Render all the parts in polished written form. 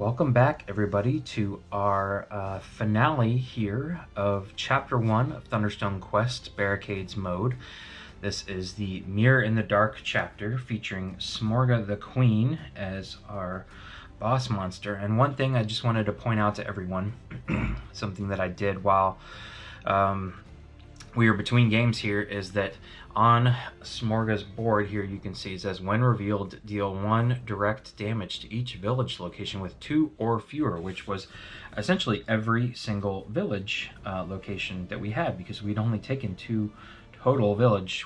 Welcome back, everybody, to our finale here of Chapter 1 of Thunderstone Quest, Barricades mode. This is the Mirror in the Dark chapter, featuring Smorga the Queen as our boss monster. And one thing I just wanted to point out to everyone, something that I did while we were between games here, is that on Smorga's board here, you can see it says, when revealed, deal 1 direct damage to each village location with 2 or fewer, which was essentially every single village location that we had, because we'd only taken 2 total village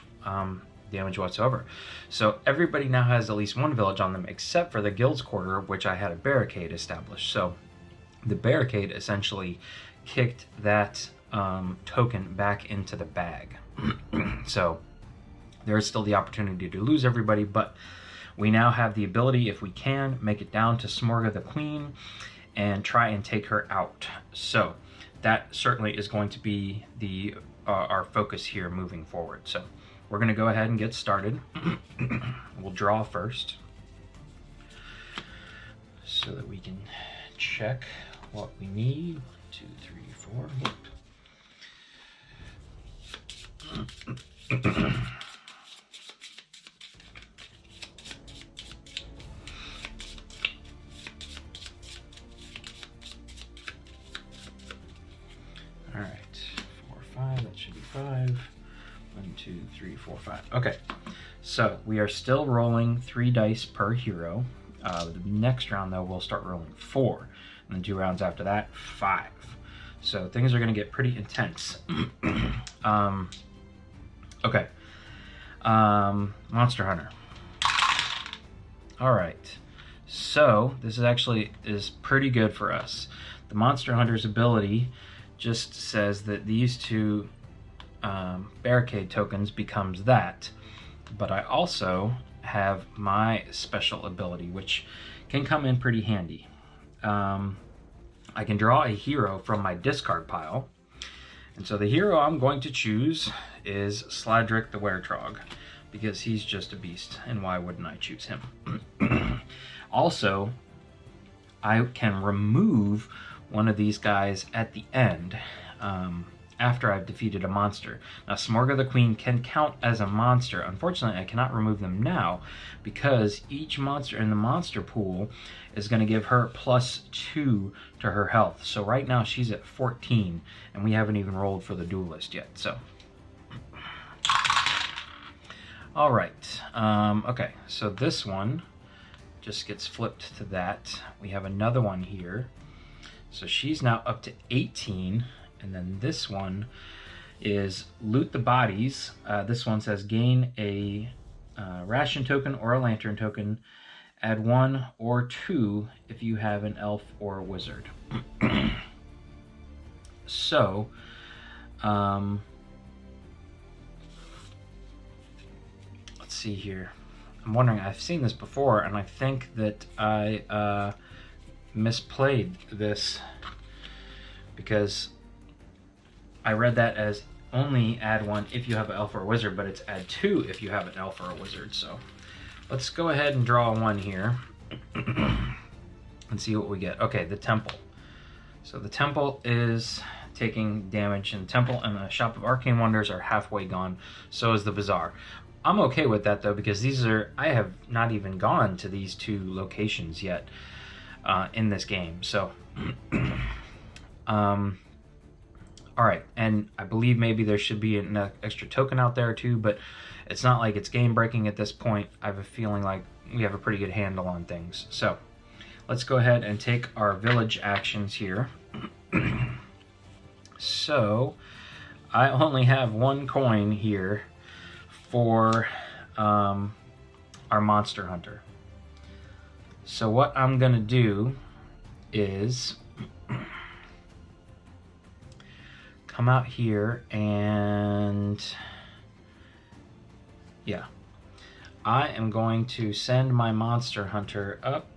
damage whatsoever. So everybody now has at least 1 village on them, except for the guild's quarter, which I had a barricade established. So the barricade essentially kicked that token back into the bag. So there is still the opportunity to lose everybody, but we now have the ability, if we can, make it down to Smorga the Queen and try and take her out. So that certainly is going to be the our focus here moving forward. So we're going to go ahead and get started. We'll draw first so that we can check what we need. 1, 2, 3, 4. All right, 4, 5, that should be 5. 1, 2, 3, 4, 5. Okay, so we are still rolling 3 dice per hero. The next round, though, we'll start rolling 4, and then 2 rounds after that, 5. So things are going to get pretty intense. Okay, Monster Hunter. All right, so this is pretty good for us. The Monster Hunter's ability just says that these 2 barricade tokens becomes that, but I also have my special ability, which can come in pretty handy. I can draw a hero from my discard pile, and so the hero I'm going to choose is Sladric the Wertrog, because he's just a beast, and why wouldn't I choose him? Also, I can remove one of these guys at the end after I've defeated a monster. Now, Smorga the Queen can count as a monster. Unfortunately, I cannot remove them now because each monster in the monster pool is going to give her +2 to her health. So right now she's at 14, and we haven't even rolled for the duelist yet. So, all right. Okay, so this one just gets flipped to that. We have another one here. So she's now up to 18, and then this one is Loot the Bodies. This one says gain a ration token or a lantern token. Add 1 or 2 if you have an elf or a wizard. So, let's see here. I'm wondering, I've seen this before, and I think that I misplayed this because I read that as only add 1 if you have an elf or a wizard, but it's add 2 if you have an elf or a wizard. So let's go ahead and draw 1 here and see what we get. Okay, the temple. So the temple is taking damage, and the temple and the shop of arcane wonders are halfway gone. So is the bazaar. I'm okay with that though, because I have not even gone to these 2 locations yet in this game. So all right, and I believe maybe there should be an extra token out there too, but it's not like it's game breaking at this point. I have a feeling like we have a pretty good handle on things. So let's go ahead and take our village actions here. So I only have 1 coin here for our Monster Hunter. So what I'm gonna do is come out here and yeah, I am going to send my Monster Hunter up.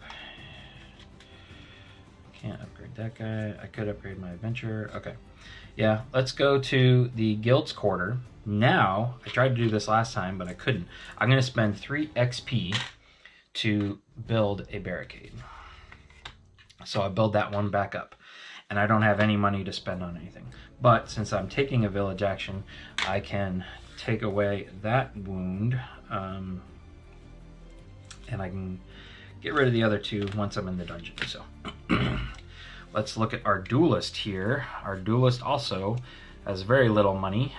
Can't upgrade that guy. I could upgrade my adventure. Okay, yeah, let's go to the guild's quarter. Now, I tried to do this last time, but I couldn't. I'm going to spend 3 XP to build a barricade. So I build that one back up. And I don't have any money to spend on anything. But since I'm taking a village action, I can take away that wound. And I can get rid of the other two once I'm in the dungeon. So let's look at our duelist here. Our duelist also has very little money,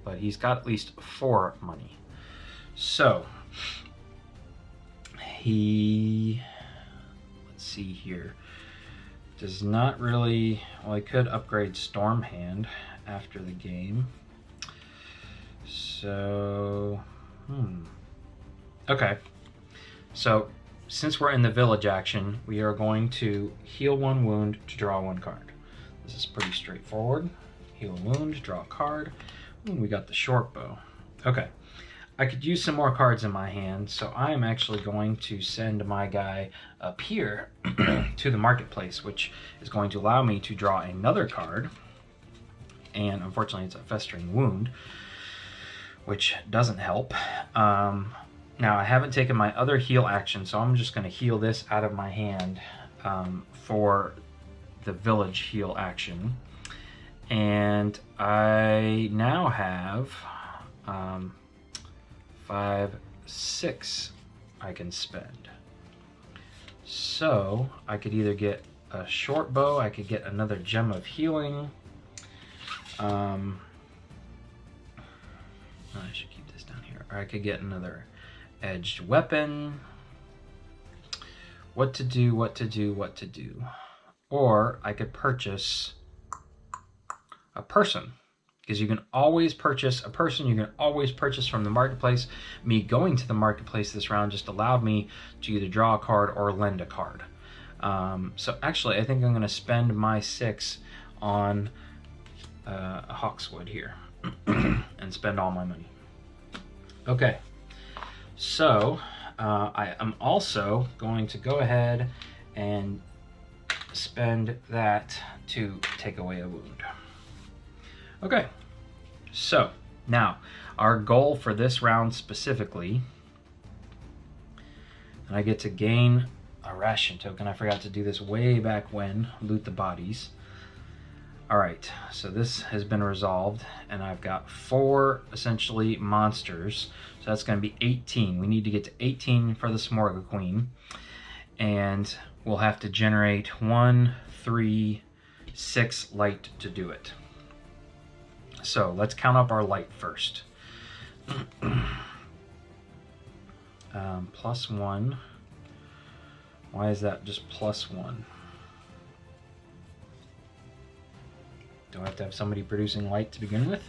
but he's got at least 4 money. So he, let's see here, does not really, well, I could upgrade Stormhand after the game. So, okay. So since we're in the village action, we are going to heal 1 wound to draw 1 card. This is pretty straightforward. Heal a wound, draw a card. Ooh, we got the short bow. Okay. I could use some more cards in my hand, so I am actually going to send my guy up here to the marketplace, which is going to allow me to draw another card. And unfortunately, it's a festering wound, which doesn't help. Now, I haven't taken my other heal action, so I'm just going to heal this out of my hand for the village heal action. And I now have 5, 6 I can spend. So I could either get a short bow, I could get another gem of healing. I should keep this down here. Or I could get another edged weapon. What to do, what to do, what to do. Or I could purchase a person, because you can always purchase a person, you can always purchase from the marketplace. Me going to the marketplace this round just allowed me to either draw a card or lend a card. So actually, I think I'm going to spend my 6 on a Hawkswood here and spend all my money. Okay, so I am also going to go ahead and spend that to take away a wound. Okay, so now our goal for this round specifically, and I get to gain a ration token. I forgot to do this way back when, loot the bodies. All right, so this has been resolved, and I've got 4 essentially monsters, so that's going to be 18. We need to get to 18 for the Smorga Queen, and we'll have to generate 1, 3, 6 light to do it. So let's count up our light first. +1. Why is that just +1? Do I have to have somebody producing light to begin with?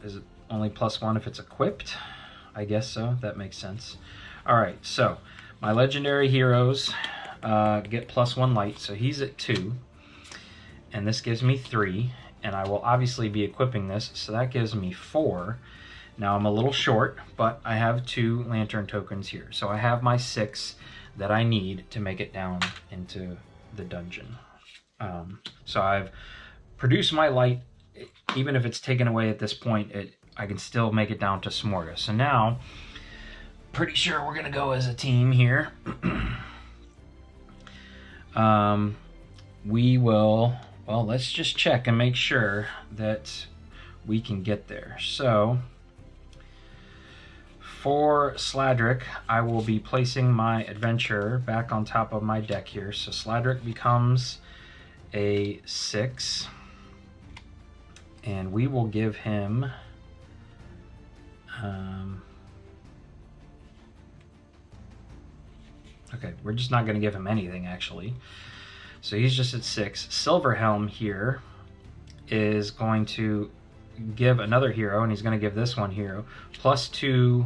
Is it only +1 if it's equipped? I guess so. That makes sense. All right, so my legendary heroes get +1 light, so he's at 2. And this gives me 3, and I will obviously be equipping this, so that gives me 4. Now I'm a little short, but I have 2 lantern tokens here, so I have my 6 that I need to make it down into the dungeon. So I've produced my light. Even if it's taken away at this point, I can still make it down to Smorga. So now, pretty sure we're gonna go as a team here. We will. Well, let's just check and make sure that we can get there. So, for Sladric, I will be placing my adventurer back on top of my deck here. So Sladric becomes a 6. And we will give him... okay, we're just not going to give him anything, actually. So he's just at 6. Silver Helm here is going to give another hero, and he's going to give this one hero +2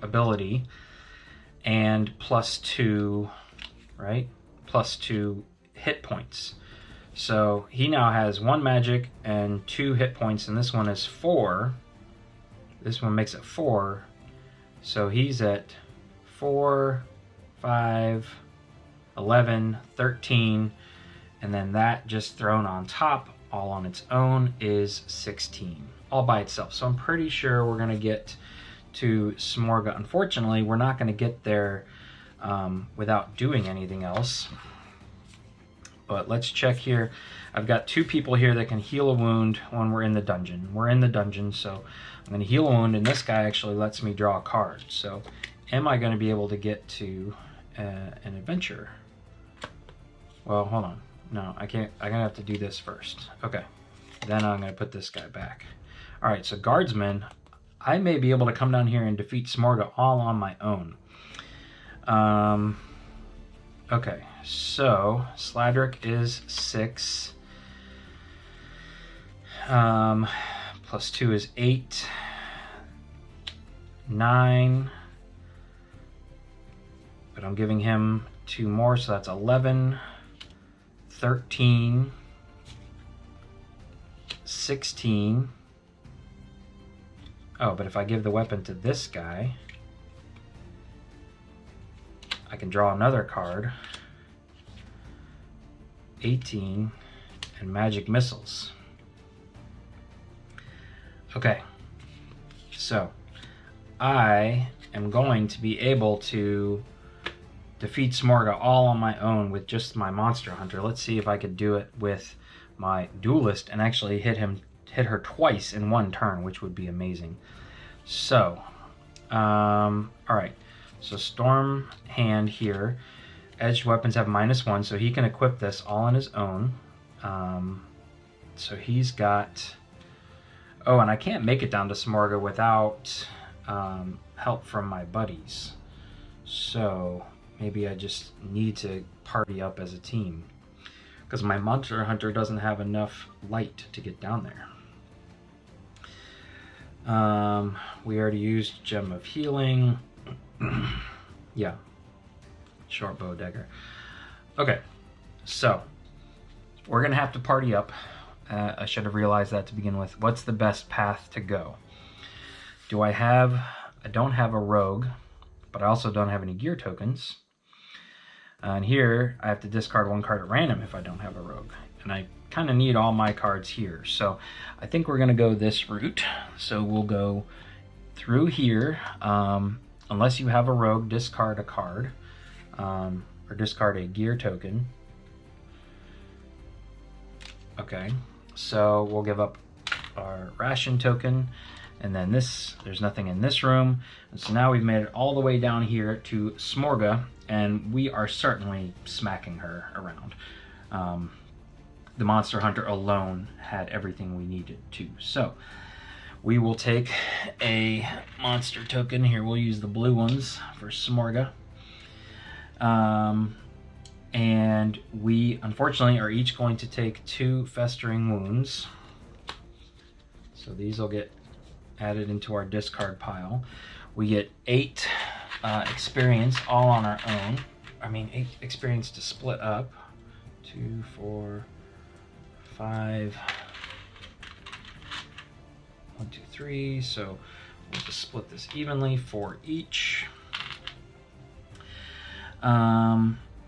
ability and +2, right? +2 hit points. So he now has 1 magic and 2 hit points, and this one is 4. This one makes it 4. So he's at 4, 5, 11, 13, and then that just thrown on top, all on its own, is 16, all by itself. So I'm pretty sure we're going to get to Smorga. Unfortunately, we're not going to get there without doing anything else. But let's check here. I've got 2 people here that can heal a wound when we're in the dungeon. We're in the dungeon, so I'm going to heal a wound, and this guy actually lets me draw a card. So am I going to be able to get to an adventure? Well, hold on. No, I can't. I'm going to have to do this first. Okay. Then I'm going to put this guy back. All right, so guardsmen, I may be able to come down here and defeat Smorga all on my own. Okay, so Sladric is 6. Plus 2 is 8. 9. But I'm giving him 2 more, so that's 11. 13. 16. Oh, but if I give the weapon to this guy, I can draw another card. 18 and magic missiles. Okay, so I am going to be able to defeat Smorga all on my own with just my monster hunter. Let's see if I could do it with my duelist and actually hit her twice in one turn, which would be amazing. So, all right. So Storm Hand here. Edged weapons have -1, so he can equip this all on his own. So he's got... Oh, and I can't make it down to Smorga without help from my buddies. So maybe I just need to party up as a team, because my monster hunter doesn't have enough light to get down there. We already used Gem of Healing. Yeah. Short bow dagger. Okay, so we're gonna have to party up. I should have realized that to begin with. What's the best path to go? I don't have a rogue, but I also don't have any gear tokens. And here I have to discard 1 card at random if I don't have a rogue. And I kind of need all my cards here. So I think we're gonna go this route. So we'll go through here. Unless you have a rogue, discard a card. Or discard a gear token. Okay, so we'll give up our ration token, and then there's nothing in this room. And so now we've made it all the way down here to Smorga, and we are certainly smacking her around. The monster hunter alone had everything we needed to. So we will take a monster token here. We'll use the blue ones for Smorga. And we unfortunately are each going to take 2 festering wounds. So these will get added into our discard pile. We get 8 experience all on our own. 8 experience to split up. 2, 4, 5. 1, 2, 3. So we'll just split this evenly for each.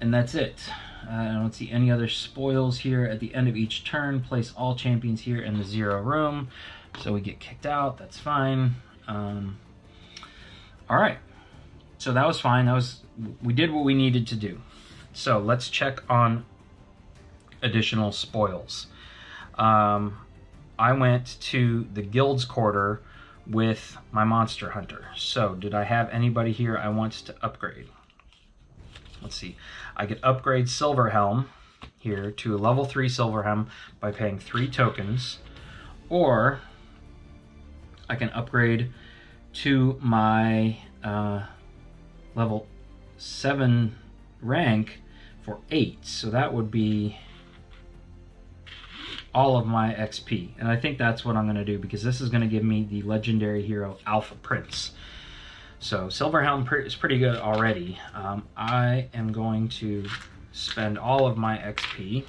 And that's it. I don't see any other spoils here. At the end of each turn, place all champions here in the 0 room. So we get kicked out, that's fine. All right, so that was fine. We did what we needed to do. So let's check on additional spoils. I went to the guild's quarter with my monster hunter. So did I have anybody here I want to upgrade? Let's see. I could upgrade Silver Helm here to a level 3 Silver Helm by paying 3 tokens, or I can upgrade to my level 7 rank for 8. So that would be all of my XP. And I think that's what I'm going to do, because this is going to give me the legendary hero Alpha Prince. So Silver Helm is pretty good already. I am going to spend all of my XP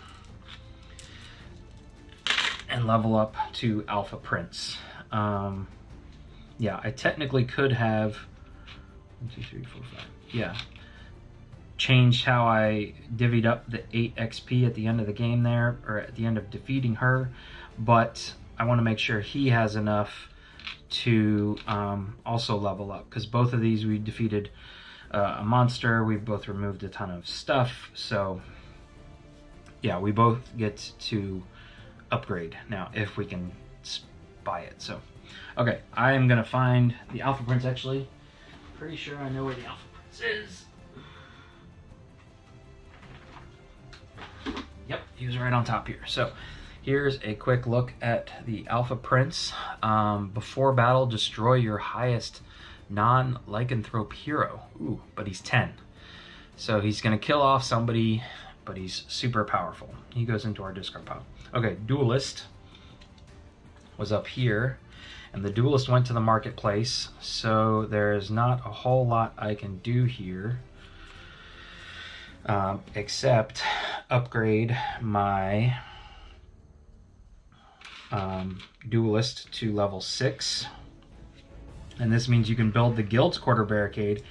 and level up to Alpha Prince. Yeah, I technically could have 1, 2, 3, 4, 5. Yeah, changed how I divvied up the 8 XP at the end of the game there, or at the end of defeating her. But I want to make sure he has enough to also level up, because both of these we defeated a monster. We've both removed a ton of stuff. So yeah, we both get to upgrade now if we can buy it. So okay, I am gonna find the Alpha Prince. Actually, pretty sure I know where the Alpha Prince is. Yep, he was right on top here. So here's a quick look at the Alpha Prince. Before battle, destroy your highest non-lycanthrope hero. Ooh, but he's 10. So he's gonna kill off somebody, but he's super powerful. He goes into our discard pile. Okay, Duelist was up here, and the Duelist went to the marketplace, so there's not a whole lot I can do here. Except upgrade my Duelist to level 6. And this means you can build the Guild's Quarter Barricade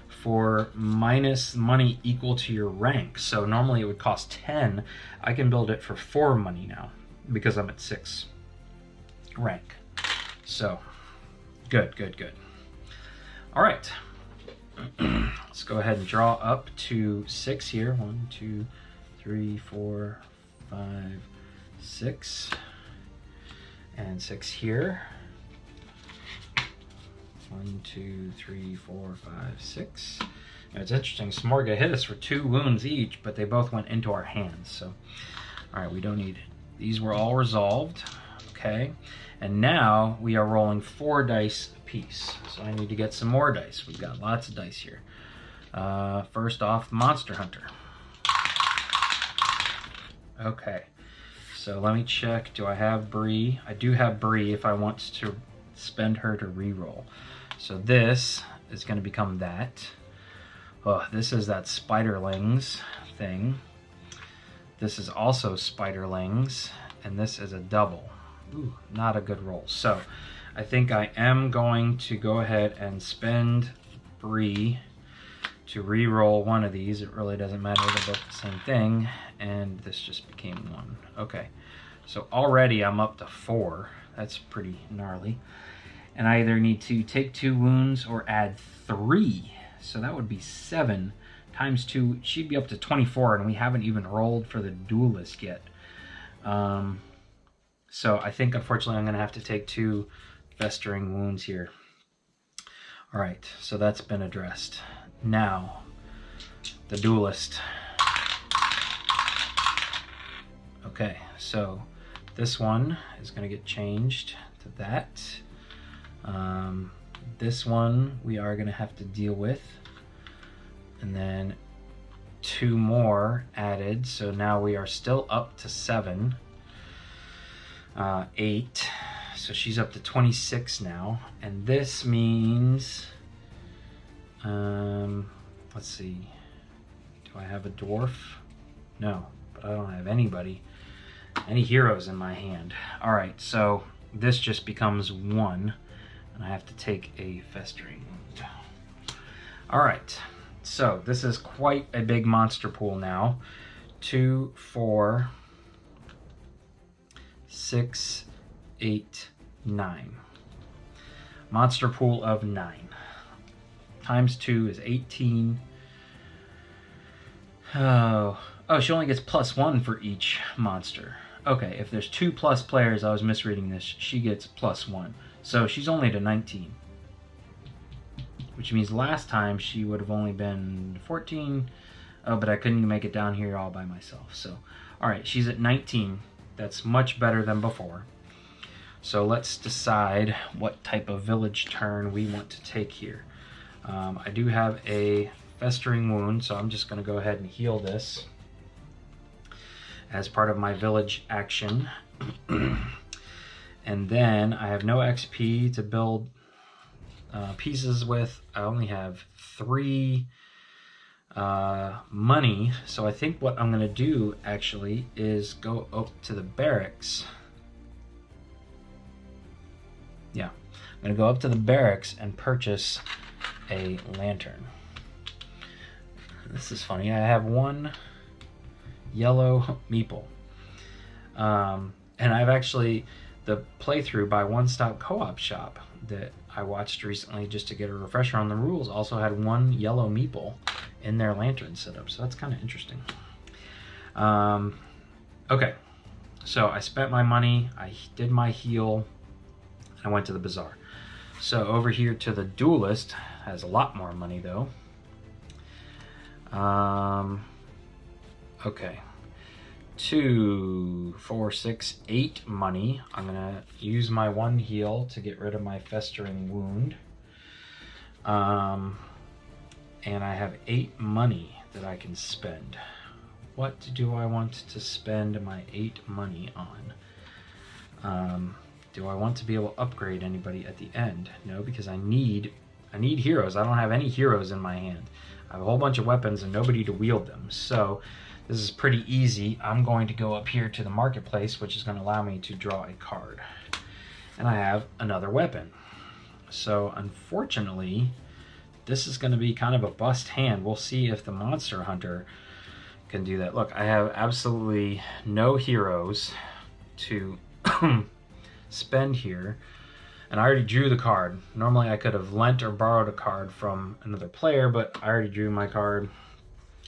for minus money equal to your rank. So normally it would cost 10. I can build it for 4 money now because I'm at 6 rank. So good, good, good. All right. Let's go ahead and draw up to 6 here. 1, 2, 3, 4, 5, 6. And 6 here. 1, 2, 3, 4, 5, 6. Now it's interesting, Smorga hit us for 2 wounds each, but they both went into our hands. So, all right, we don't need, these were all resolved. Okay, and now we are rolling 4 dice apiece. So I need to get some more dice. We've got lots of dice here. First off, Monster Hunter. Okay, so let me check. Do I have Bree? I do have Bree if I want to spend her to reroll. So this is going to become that. Oh, this is that Spiderlings thing. This is also Spiderlings, and this is a double. Ooh, not a good roll. So I think I am going to go ahead and spend Bree to re-roll one of these. It really doesn't matter, they're both the same thing. And this just became 1. Okay, so already I'm up to 4. That's pretty gnarly. And I either need to take 2 wounds or add 3. So that would be 7 times 2. She'd be up to 24, and we haven't even rolled for the Duelist yet. So I think, unfortunately, I'm going to have to take 2 festering wounds here. All right, so that's been addressed. Now, the Duelist. Okay, so this one is going to get changed to that. This one we are going to have to deal with. And then 2 more added, so now we are still up to 7. 8, so she's up to 26 now, and this means, let's see, do I have a dwarf? No, but I don't have any heroes in my hand. All right, so this just becomes 1, and I have to take a festering wound. All right, so this is quite a big monster pool now. 2, 4, 6, 8, 9. Monster pool of 9. Times 2 is 18. Oh, she only gets +1 for each monster. Okay, if there's 2 plus players, I was misreading this, she gets +1. So she's only to 19. Which means last time she would have only been 14. Oh, but I couldn't make it down here all by myself. So, all right, she's at 19. That's much better than before. So let's decide what type of village turn we want to take here. I do have a festering wound, so I'm just going to go ahead and heal this as part of my village action. And then I have no XP to build pieces with. I only have 3 money, so I think what I'm going to do actually is go up to the barracks. Yeah, I'm going to go up to the barracks and purchase a lantern. This is funny. I have 1 yellow meeple, and I've actually, the playthrough by One Stop Co-op Shop that I watched recently just to get a refresher on the rules also had one yellow meeple in their lantern setup, so that's kind of interesting. Okay, so I spent my money, I did my heal, and I went to the bazaar. So over here to the duelist, has a lot more money though. Okay, 2, 4, 6, 8 money. I'm gonna use my 1 heal to get rid of my festering wound. And I have 8 money that I can spend. What do I want to spend my 8 money on? Do I want to be able to upgrade anybody at the end? No, because I need heroes. I don't have any heroes in my hand. I have a whole bunch of weapons and nobody to wield them. So this is pretty easy. I'm going to go up here to the marketplace, which is going to allow me to draw a card. And I have another weapon. So unfortunately, this is going to be kind of a bust hand. We'll see if the monster hunter can do that. Look, I have absolutely no heroes to spend here, and I already drew the card. Normally I could have lent or borrowed a card from another player, but I already drew my card.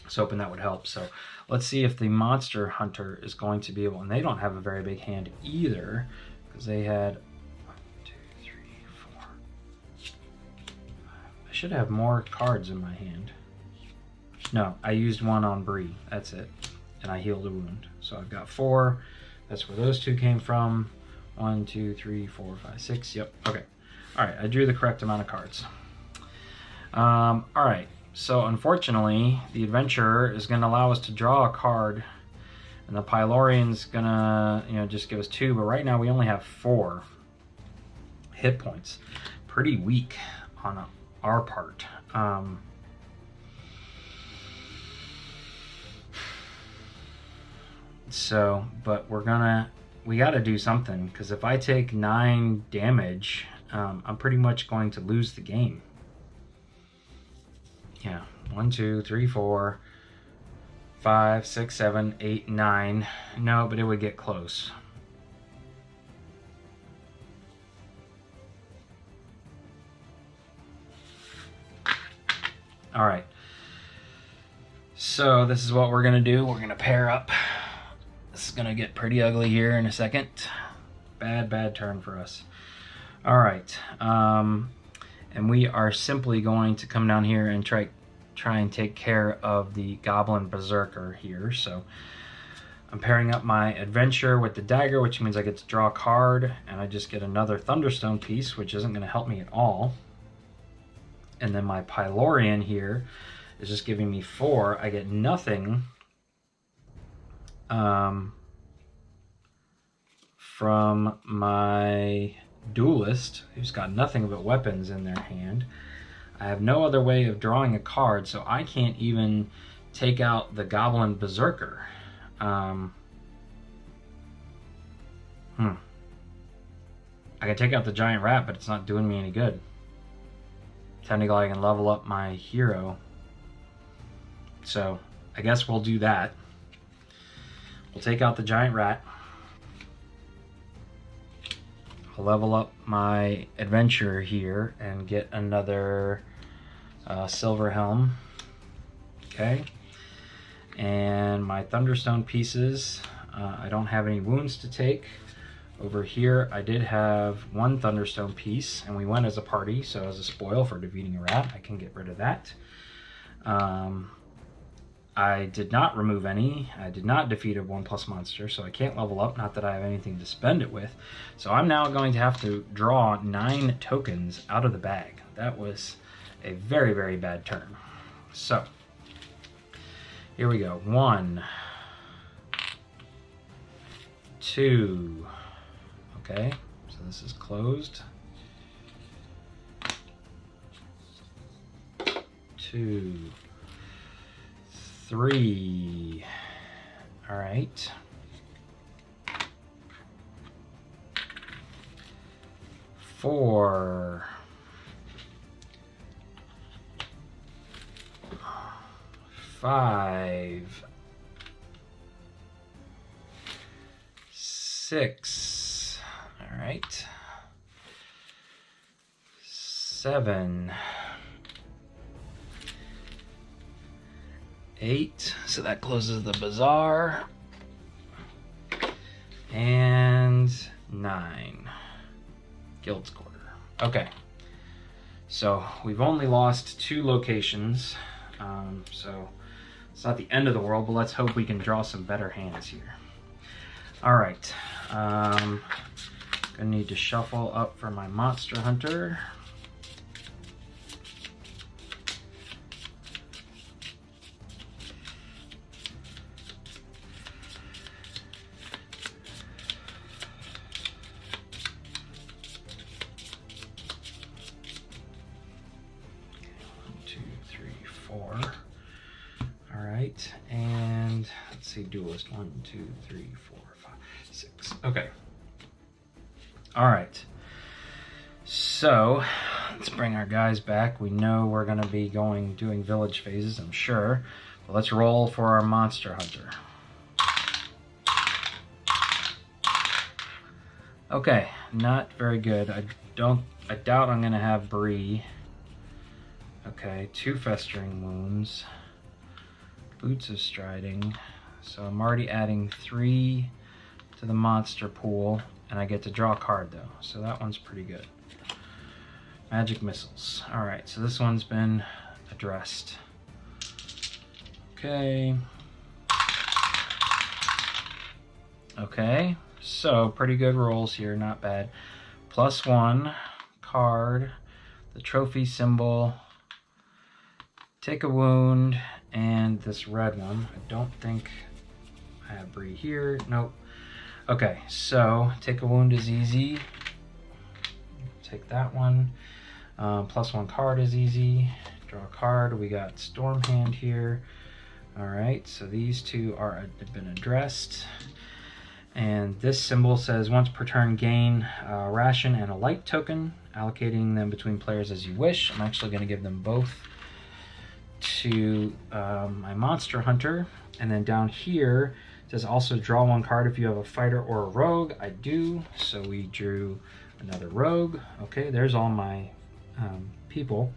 I was hoping that would help. So let's see if the monster hunter is going to be able, and they don't have a very big hand either, because they had 1, 2, 3, 4. I should have more cards in my hand. No, I used 1 on Bree. That's it. And I healed a wound. So I've got 4. That's where those 2 came from. 1, 2, 3, 4, 5, 6. Yep. Okay. All right. I drew the correct amount of cards. All right. So unfortunately, the adventurer is going to allow us to draw a card, and the Pylorian's going to, just give us 2. But right now we only have 4 hit points. Pretty weak on our part. So, but we got to do something, because if I take 9 damage, I'm pretty much going to lose the game. Yeah, 1, 2, 3, 4, 5, 6, 7, 8, 9. No, but it would get close. All right. So this is what we're going to do. We're going to pair up. This is going to get pretty ugly here in a second. Bad turn for us. All right. And we are simply going to come down here and try and take care of the Goblin Berserker here. So I'm pairing up my adventure with the dagger, which means I get to draw a card, and I just get another Thunderstone piece, which isn't going to help me at all. And then my Pylorian here is just giving me 4. I get nothing from my duelist, who's got nothing but weapons in their hand. I have no other way of drawing a card, so I can't even take out the Goblin Berserker. I can take out the giant rat, but it's not doing me any good. Technically, I can level up my hero. So I guess we'll do that. We'll take out the giant rat. I'll level up my adventurer here and get another silver helm. Okay. And my Thunderstone pieces, I don't have any wounds to take. Over here, I did have 1 Thunderstone piece, and we went as a party, so as a spoil for defeating a rat, I can get rid of that. I did not remove any. I did not defeat a 1+ monster, so I can't level up, not that I have anything to spend it with. So I'm now going to have to draw 9 tokens out of the bag. That was a very, very bad turn. So here we go. 1, 2. Okay, so this is closed. 2, 3. All right. 4. 5. 6. All right. 7, 8, so that closes the bazaar, and 9, Guild's Quarter. Okay, so we've only lost 2 locations, so it's not the end of the world, but let's hope we can draw some better hands here. All right, gonna need to shuffle up for my Monster Hunter. And let's see, duelist 1, 2, 3, 4, 5, 6. Okay. All right. So let's bring our guys back. We know we're going to be doing village phases, I'm sure. But let's roll for our Monster Hunter. Okay, not very good. I doubt I'm going to have Bree. Okay, 2 Festering Wounds. Boots of Striding, so I'm already adding 3 to the monster pool, and I get to draw a card though, so that one's pretty good. Magic Missiles. Alright, so this one's been addressed. Okay. Okay, so pretty good rolls here, not bad. +1 card, the trophy symbol, take a wound, and this red one. I don't think I have Bree here. Nope. Okay, so take a wound is easy. Take that one. +1 card is easy. Draw a card. We got Stormhand here. All right, so these 2 have been addressed. And this symbol says once per turn gain a ration and a light token, allocating them between players as you wish. I'm actually going to give them both to my Monster Hunter. And then down here it says also draw 1 card if you have a fighter or a rogue. I do, so we drew another rogue. Okay, there's all my people.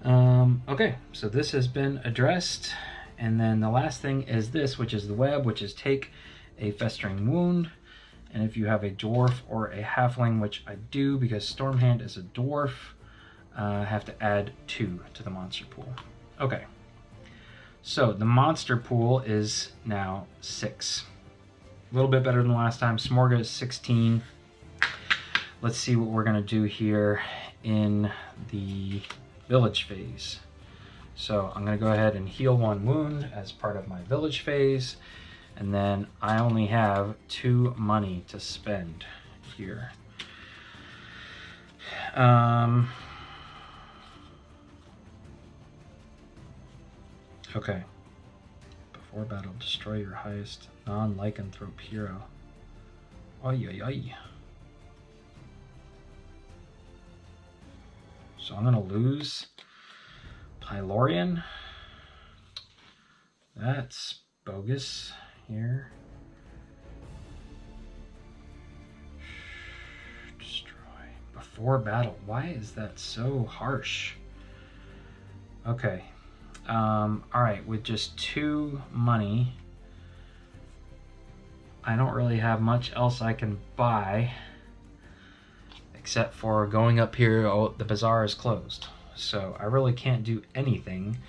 Okay, so this has been addressed. And then the last thing is this, which is the web, which is take a Festering Wound. And if you have a dwarf or a halfling, which I do because Stormhand is a dwarf, have to add 2 to the monster pool. Okay, so the monster pool is now 6. A little bit better than last time. Smorga is 16. Let's see what we're going to do here in the village phase. So I'm going to go ahead and heal 1 wound as part of my village phase. And then I only have 2 money to spend here. Okay. Before battle, destroy your highest non-lycanthrope hero. Oy, oy, oy. So I'm gonna lose Pylorian. That's bogus here. Destroy. Before battle. Why is that so harsh? Okay. Alright, with just 2 money, I don't really have much else I can buy except for going up here. Oh, the bazaar is closed, so I really can't do anything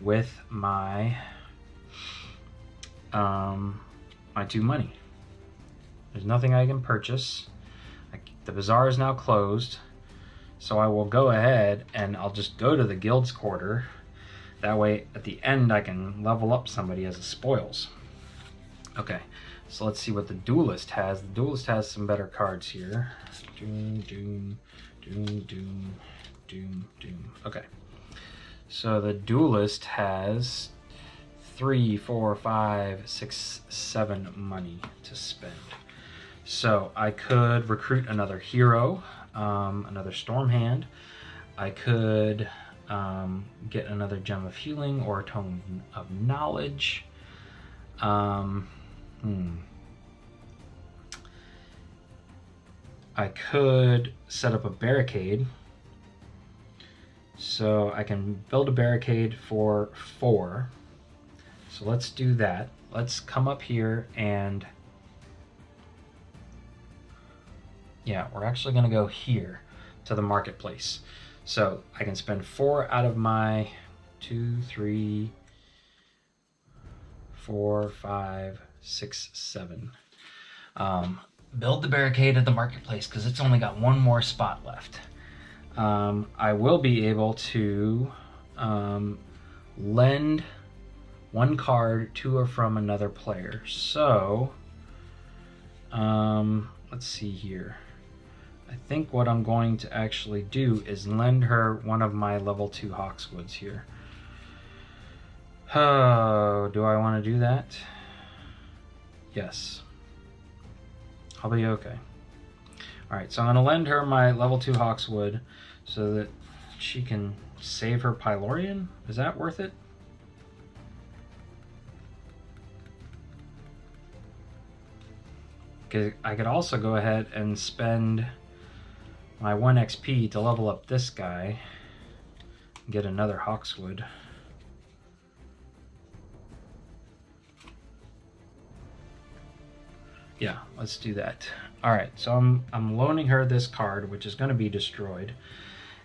with my my 2 money. There's nothing I can purchase. The bazaar is now closed, so I will go ahead and I'll just go to the Guild's Quarter. That way, at the end, I can level up somebody as a spoils. Okay, so let's see what the Duelist has. The Duelist has some better cards here. Doom, doom, doom, doom, doom, doom. Okay, so the Duelist has 3, 4, 5, 6, 7 money to spend. So I could recruit another hero, another Stormhand. I could get another Gem of Healing or a Tome of Knowledge. I could set up a barricade. So I can build a barricade for 4. So let's do that. Let's come up here and yeah, we're actually going to go here to the marketplace. So I can spend 4 out of my 2, 3, 4, 5, 6, 7. Build the barricade at the marketplace because it's only got 1 more spot left. I will be able to lend 1 card to or from another player. So let's see here. I think what I'm going to actually do is lend her one of my level 2 Hawkswoods here. Oh, do I want to do that? Yes. I'll be okay. Alright, so I'm going to lend her my level 2 Hawkswood so that she can save her Pylorian. Is that worth it? I could also go ahead and spend my 1 XP to level up this guy and get another Hawkswood. Yeah, let's do that. Alright, so I'm loaning her this card, which is going to be destroyed.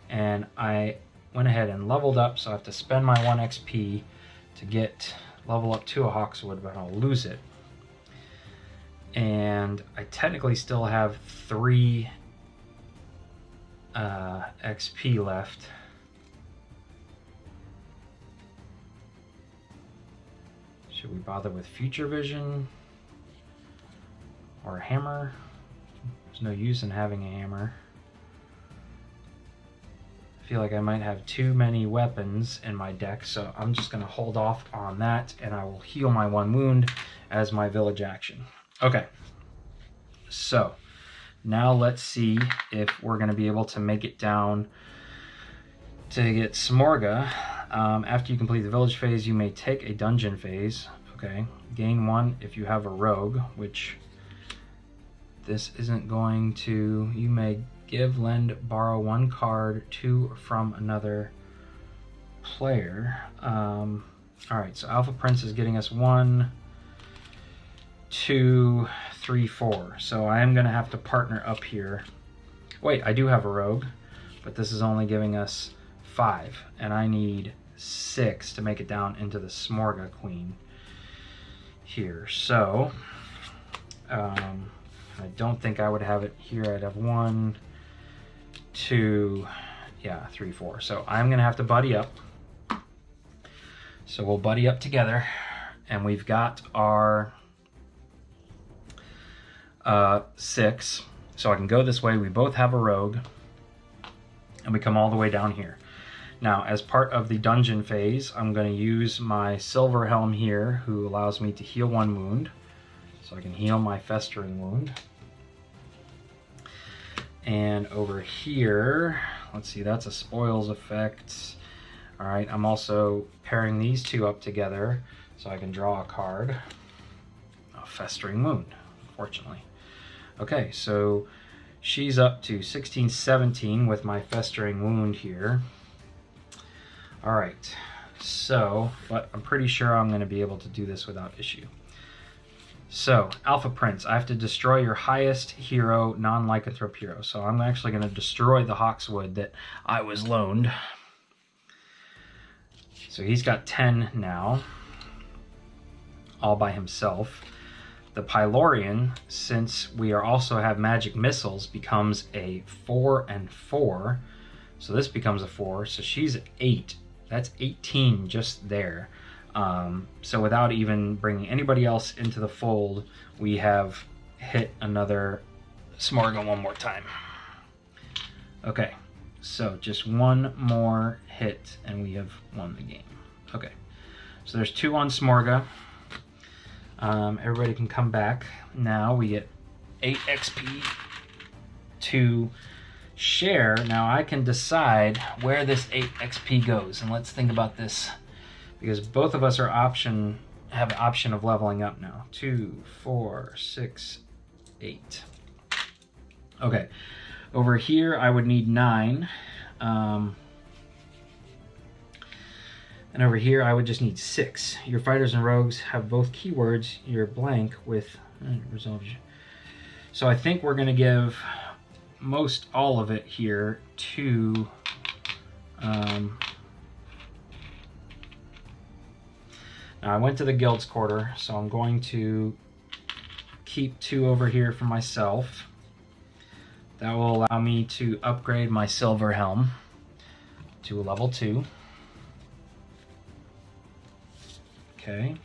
And I went ahead and leveled up, so I have to spend my 1 XP to level up to a Hawkswood, but I'll lose it. And I technically still have 3 XP left. Should we bother with Future Vision or a hammer? There's no use in having a hammer. I feel like I might have too many weapons in my deck, so I'm just going to hold off on that, and I will heal my 1 wound as my village action. Okay, so now let's see if we're going to be able to make it down to get Smorga. After you complete the village phase, you may take a dungeon phase. Okay, gain 1 if you have a rogue, which this isn't going to. You may give, lend, borrow 1 card to from another player. Alright, so Alpha Prince is getting us 1, 2, 3, 4. So I am going to have to partner up here. Wait, I do have a rogue, but this is only giving us 5, and I need 6 to make it down into the Smorga Queen here. So I don't think I would have it here. I'd have 1, 2, yeah, 3, 4. So I'm going to have to buddy up. So we'll buddy up together, and we've got our 6. So I can go this way. We both have a rogue, and we come all the way down here. Now, as part of the dungeon phase, I'm going to use my silver Helm here, who allows me to heal 1 wound. So I can heal my festering wound. And over here, let's see, that's a spoils effect. All right, I'm also pairing these 2 up together so I can draw a card. A festering wound, unfortunately. Okay, so she's up to 16, 17 with my festering wound here. All right, so, but I'm pretty sure I'm going to be able to do this without issue. So, Alpha Prince, I have to destroy your highest hero, non-lycanthrope hero. So I'm actually going to destroy the Hawkswood that I was loaned. So he's got 10 now, all by himself. The Pylorian, since we also have magic missiles, becomes a 4 and 4. So this becomes a 4, so she's 8. That's 18 just there. So without even bringing anybody else into the fold, we have hit another Smorga 1 more time. Okay, so just 1 more hit and we have won the game. Okay, so there's 2 on Smorga. Everybody can come back. Now we get 8 XP to share. Now I can decide where this 8 XP goes, and let's think about this, because both of us have an option of leveling up now. 2, 4, 6, 8. Okay, over here I would need 9. And over here I would just need 6. Your fighters and rogues have both keywords. You're blank with resolve. So I think we're going to give most all of it here to now I went to the guild's quarter, so I'm going to keep 2 over here for myself. That will allow me to upgrade my silver helm to a level 2. Okay,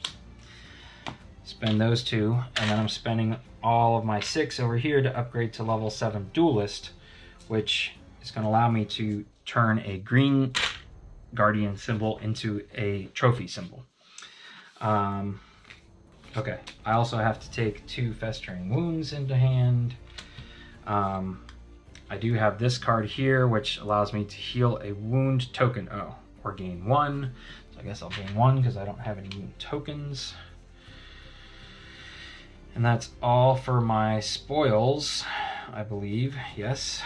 spend those 2, and then I'm spending all of my 6 over here to upgrade to level 7 duelist, which is going to allow me to turn a green guardian symbol into a trophy symbol. Okay, I also have to take 2 festering wounds into hand. I do have this card here, which allows me to heal a wound token. Oh, or gain 1. So I guess I'll gain 1 because I don't have any wound tokens. And that's all for my spoils, I believe. Yes.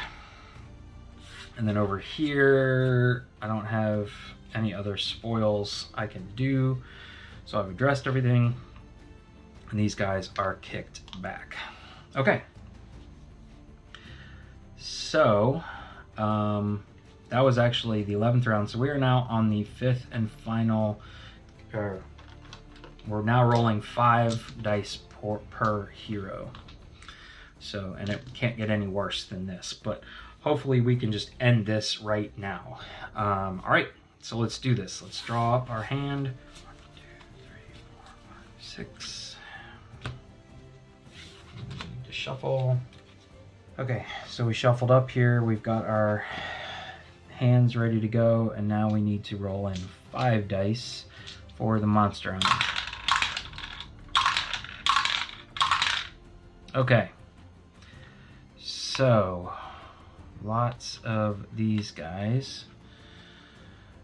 And then over here, I don't have any other spoils I can do. So I've addressed everything. And these guys are kicked back. Okay. So, that was actually the 11th round. So we are now on the 5th and final, we're now rolling 5 dice per hero. So, and it can't get any worse than this, but hopefully we can just end this right now. All right, so let's do this. Let's draw up our hand. 1, 2, 3, 4, 5, 6. We need to shuffle. Okay, so we shuffled up here. We've got our hands ready to go, and now we need to roll in 5 dice for the monster hunter. Okay, so lots of these guys.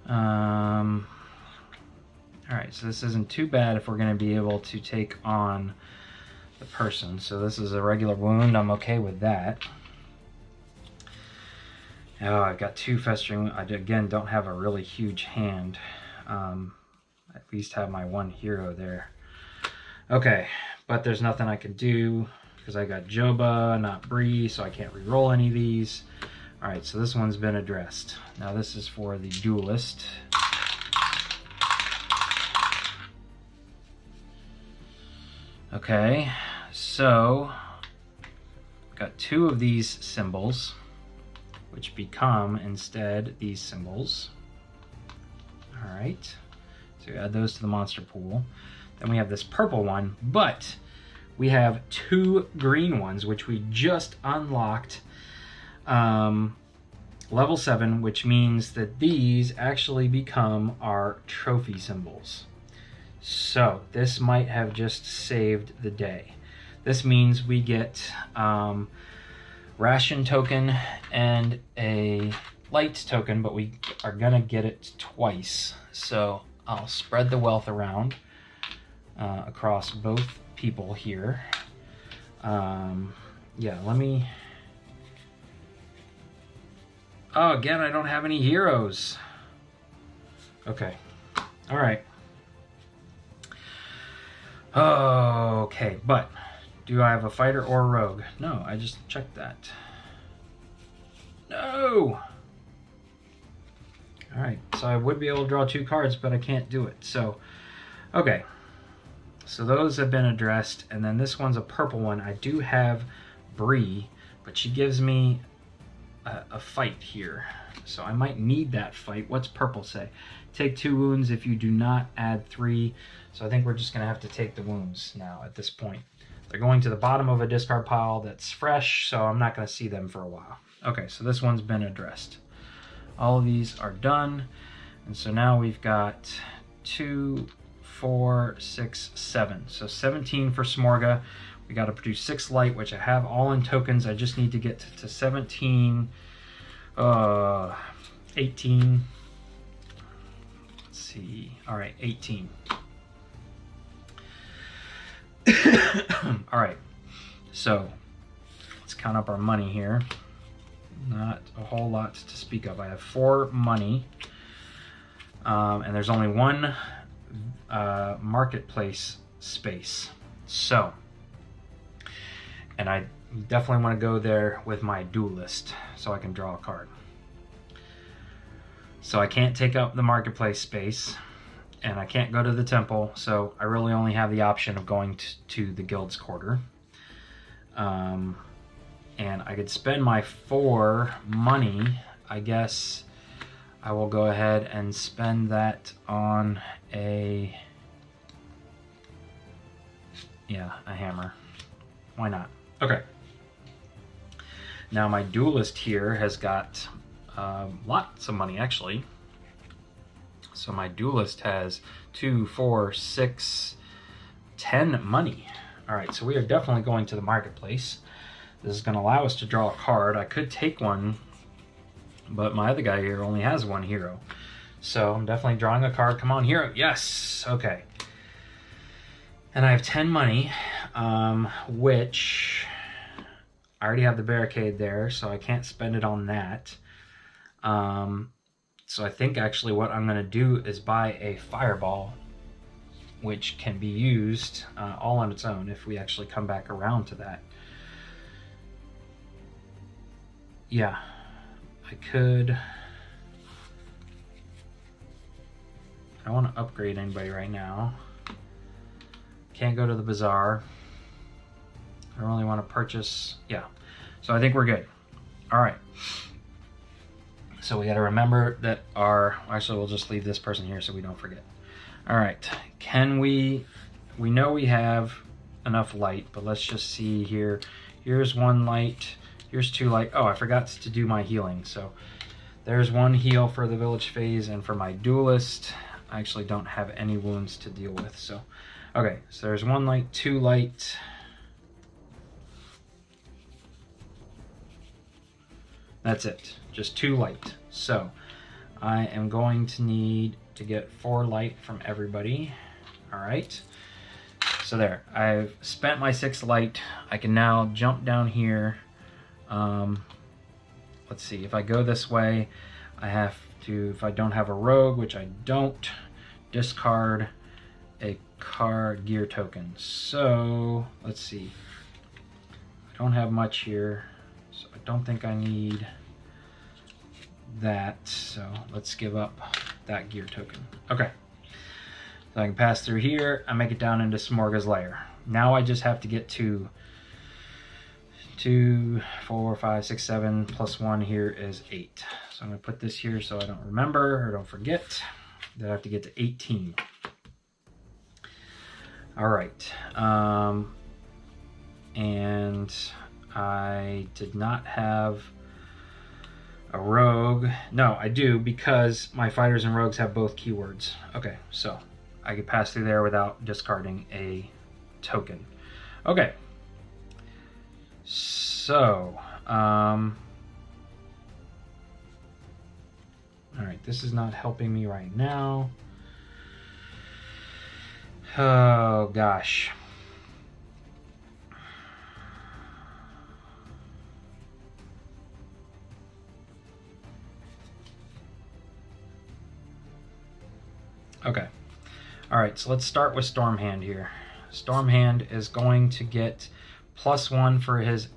All right, so this isn't too bad if we're going to be able to take on the person. So this is a regular wound. I'm okay with that. Oh, I've got 2 festering. I again don't have a really huge hand. At least have my 1 hero there. Okay, but there's nothing I can do because I got Joba, not Bree, so I can't re-roll any of these. All right, so this one's been addressed. Now this is for the duelist. Okay, so got 2 of these symbols, which become instead these symbols. All right, so we add those to the monster pool. Then we have this purple one, but we have 2 green ones, which we just unlocked level 7, which means that these actually become our trophy symbols. So this might have just saved the day. This means we get ration token and a light token, but we are gonna get it twice. So I'll spread the wealth around across both people here. Yeah, let me... Oh, again, I don't have any heroes. Okay, all right. Okay, but do I have a fighter or a rogue? No, I just checked that. No! All right, so I would be able to draw 2 cards, but I can't do it. So, okay. So those have been addressed, and then this one's a purple one. I do have Bree, but she gives me a fight here. So I might need that fight. What's purple say? Take 2 wounds if you do not add 3. So I think we're just gonna have to take the wounds now at this point. They're going to the bottom of a discard pile that's fresh, so I'm not gonna see them for a while. Okay, so this one's been addressed. All of these are done. And so now we've got 2, 4, 6, 7. So 17 for Smorga. We got to produce 6 light, which I have all in tokens. I just need to get to 17, 18. Let's see. All right, 18. All right. So let's count up our money here. Not a whole lot to speak of. I have 4 money, and there's only 1 marketplace space. So, and I definitely want to go there with my duelist so I can draw a card. So I can't take up the marketplace space, and I can't go to the temple, so I really only have the option of going to the guild's quarter. And I could spend my 4 money. I guess I will go ahead and spend that on a hammer. Why not? Okay. Now my duelist here has got lots of money, actually. So my duelist has 2, 4, 6, 10 money. All right, so we are definitely going to the marketplace. This is going to allow us to draw a card. I could take one, but my other guy here only has 1 hero. So I'm definitely drawing a card. Come on, hero. Yes. Okay. And I have 10 money, which I already have the barricade there, so I can't spend it on that. So I think actually what I'm going to do is buy a fireball, which can be used all on its own if we actually come back around to that. Yeah, I could. I don't want to upgrade anybody right now. Can't go to the bazaar. I don't really want to purchase. Yeah, so I think we're good. All right. So we got to remember that actually we'll just leave this person here so we don't forget. All right, we know we have enough light, but let's just see here. Here's 1 light, here's 2 light. Oh, I forgot to do my healing. So there's 1 heal for the village phase, and for my duelist, I actually don't have any wounds to deal with. So, okay, so there's 1 light, 2 light. That's it, just 2 light. So I am going to need to get 4 light from everybody. All right, so there, I've spent my 6 light. I can now jump down here. Let's see, if I go this way, I have to, if I don't have a rogue, which I don't, discard a card gear token. So let's see, I don't have much here, so I don't think I need that, so let's give up that gear token. Okay, so I can pass through here, I make it down into Smorga's lair. Now I just have to get to 2, 4, 5, 6, 7 plus 1 here is 8. So I'm going to put this here so I don't remember or don't forget that I have to get to 18. All right, and I did not have a rogue. No, I do, because my fighters and rogues have both keywords. Okay, so I could pass through there without discarding a token. Okay, so all right, this is not helping me right now. Oh gosh. Okay, all right, so let's start with Stormhand here. Stormhand is going to get +1 for his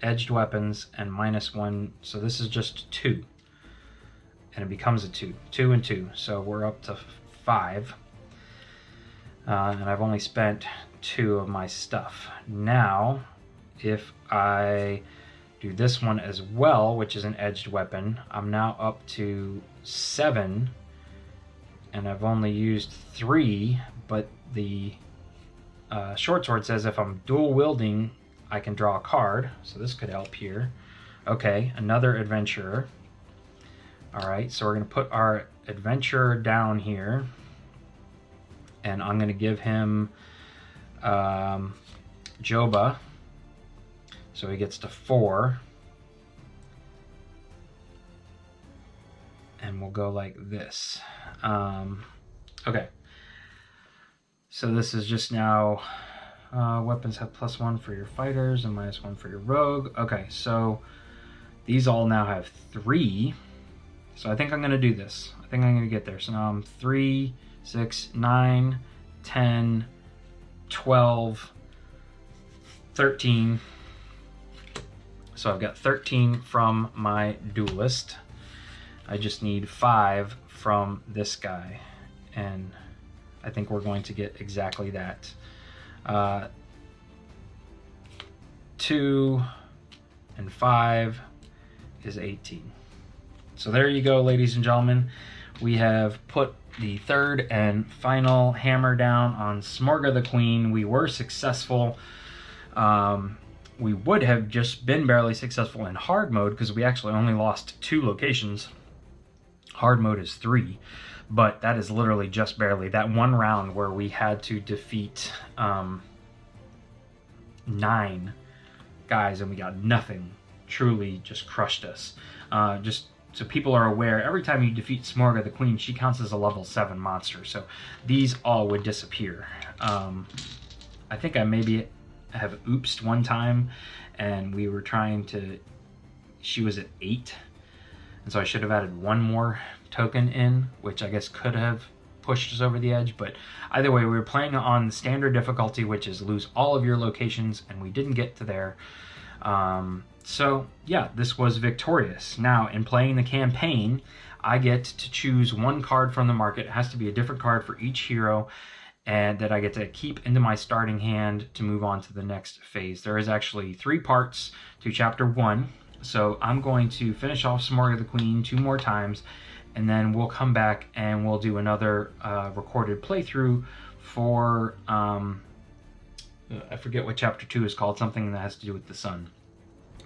edged weapons and -1, so this is just 2. And it becomes a 2. 2 and 2, so we're up to 5. And I've only spent 2 of my stuff. Now, if I do this one as well, which is an edged weapon, I'm now up to 7. And I've only used 3, but the short sword says if I'm dual wielding, I can draw a card, so this could help here. Okay, another adventurer. All right, so we're going to put our adventurer down here, and I'm going to give him Joba, so he gets to 4. And we'll go like this. Okay, so this is just now Weapons have +1 for your fighters and -1 for your rogue. Okay, so these all now have 3. So I think I'm going to do this. I think I'm going to get there. So now I'm 3, 6, 9, 10, 12, 13. So I've got 13 from my duelist. I just need 5 from this guy. And I think we're going to get exactly that. 2 and 5 is 18. So there you go, ladies and gentlemen. We have put the third and final hammer down on Smorga the Queen. We were successful. We would have just been barely successful in hard mode because we actually only lost 2 locations. Hard mode is 3, but that is literally just barely. That one round where we had to defeat 9 guys and we got nothing truly just crushed us. Just so people are aware, every time you defeat Smorga the Queen, she counts as a level 7 monster. So these all would disappear. I think I maybe have oopsed one time, and we were trying to... She was at 8, and so I should have added 1 more token in, which I guess could have pushed us over the edge. But either way, we were playing on the standard difficulty, which is lose all of your locations, and we didn't get to there. So yeah, this was victorious. Now, in playing the campaign, I get to choose 1 card from the market. It has to be a different card for each hero, and that I get to keep into my starting hand to move on to the next phase. There is actually 3 parts to Chapter 1, so I'm going to finish off Smorga the Queen 2 more times, and then we'll come back and we'll do another recorded playthrough for, I forget what Chapter 2 is called, something that has to do with the sun.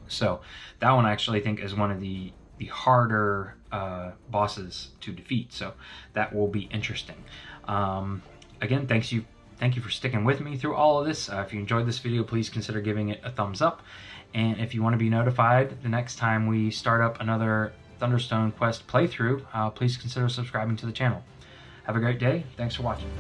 So that one I actually think is one of the harder bosses to defeat, so that will be interesting. Again, thank you for sticking with me through all of this. If you enjoyed this video, please consider giving it a thumbs up. And if you want to be notified the next time we start up another Thunderstone quest playthrough, please consider subscribing to the channel. Have a great day. Thanks for watching.